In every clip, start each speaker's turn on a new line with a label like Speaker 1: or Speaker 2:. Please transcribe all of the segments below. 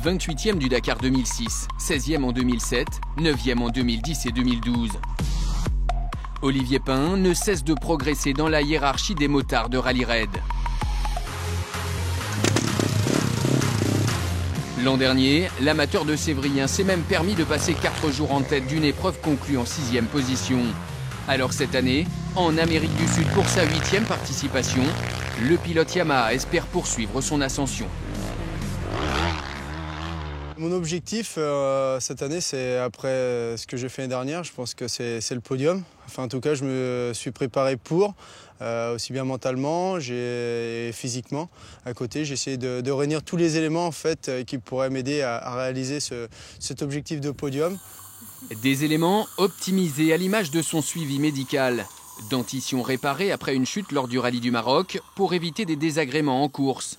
Speaker 1: 28e du Dakar 2006, 16e en 2007, 9e en 2010 et 2012. Olivier Pain ne cesse de progresser dans la hiérarchie des motards de Rallye Raid. L'an dernier, l'amateur de Sévrien s'est même permis de passer 4 jours en tête d'une épreuve conclue en 6e position. Alors cette année, en Amérique du Sud pour sa 8e participation, le pilote Yamaha espère poursuivre son ascension.
Speaker 2: Mon objectif cette année, c'est après ce que j'ai fait l'année dernière, je pense que c'est le podium. Enfin, en tout cas, je me suis préparé pour, aussi bien mentalement et physiquement. À côté, j'ai essayé de réunir tous les éléments en fait, qui pourraient m'aider à réaliser cet objectif de podium.
Speaker 1: Des éléments optimisés à l'image de son suivi médical. Dentition réparée après une chute lors du rallye du Maroc pour éviter des désagréments en course.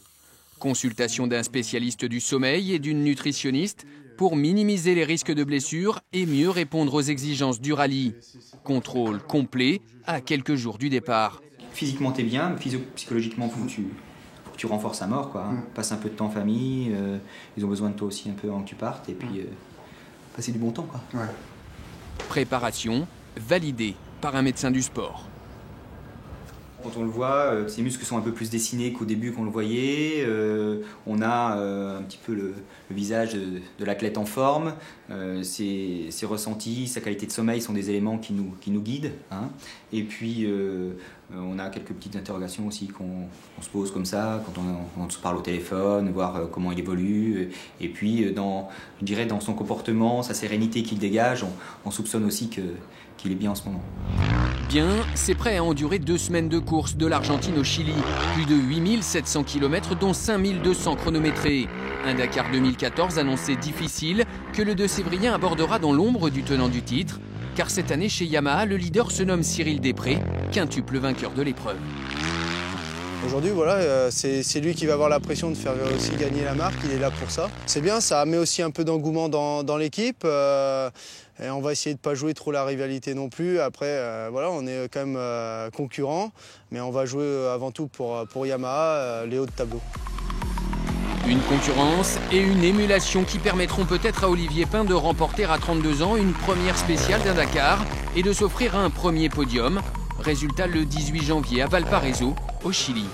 Speaker 1: Consultation d'un spécialiste du sommeil et d'une nutritionniste pour minimiser les risques de blessures et mieux répondre aux exigences du rallye. Contrôle complet à quelques jours du départ.
Speaker 3: Physiquement t'es bien, mais psychologiquement faut que tu renforces à mort, quoi. Passe un peu de temps en famille, ils ont besoin de toi aussi un peu avant que tu partes et puis passer du bon temps, quoi. Ouais.
Speaker 1: Préparation validée par un médecin du sport.
Speaker 3: Quand on le voit, ses muscles sont un peu plus dessinés qu'au début qu'on le voyait. On a un petit peu le visage de l'athlète en forme. Ses ressentis, sa qualité de sommeil sont des éléments qui nous guident. Hein. Et puis, on a quelques petites interrogations aussi qu'on se pose comme ça, quand on se parle au téléphone, voir comment il évolue. Et puis, je dirais, dans son comportement, sa sérénité qu'il dégage, on soupçonne aussi qu'il est bien en ce moment.
Speaker 1: Bien, c'est prêt à endurer 2 semaines de course de l'Argentine au Chili. Plus de 8700 km, dont 5200 chronométrés. Un Dakar 2014 annoncé difficile, que le de Sévrien abordera dans l'ombre du tenant du titre. Car cette année, chez Yamaha, le leader se nomme Cyril Després, quintuple vainqueur de l'épreuve.
Speaker 2: Aujourd'hui, voilà, c'est lui qui va avoir la pression de faire aussi gagner la marque, il est là pour ça. C'est bien, ça met aussi un peu d'engouement dans l'équipe. Et on va essayer de ne pas jouer trop la rivalité non plus. Après, voilà, on est quand même concurrents, mais on va jouer avant tout pour Yamaha, les hauts de tableau.
Speaker 1: Une concurrence et une émulation qui permettront peut-être à Olivier Pain de remporter à 32 ans une première spéciale d'un Dakar et de s'offrir un premier podium. Résultat le 18 janvier à Valparaiso, au Chili.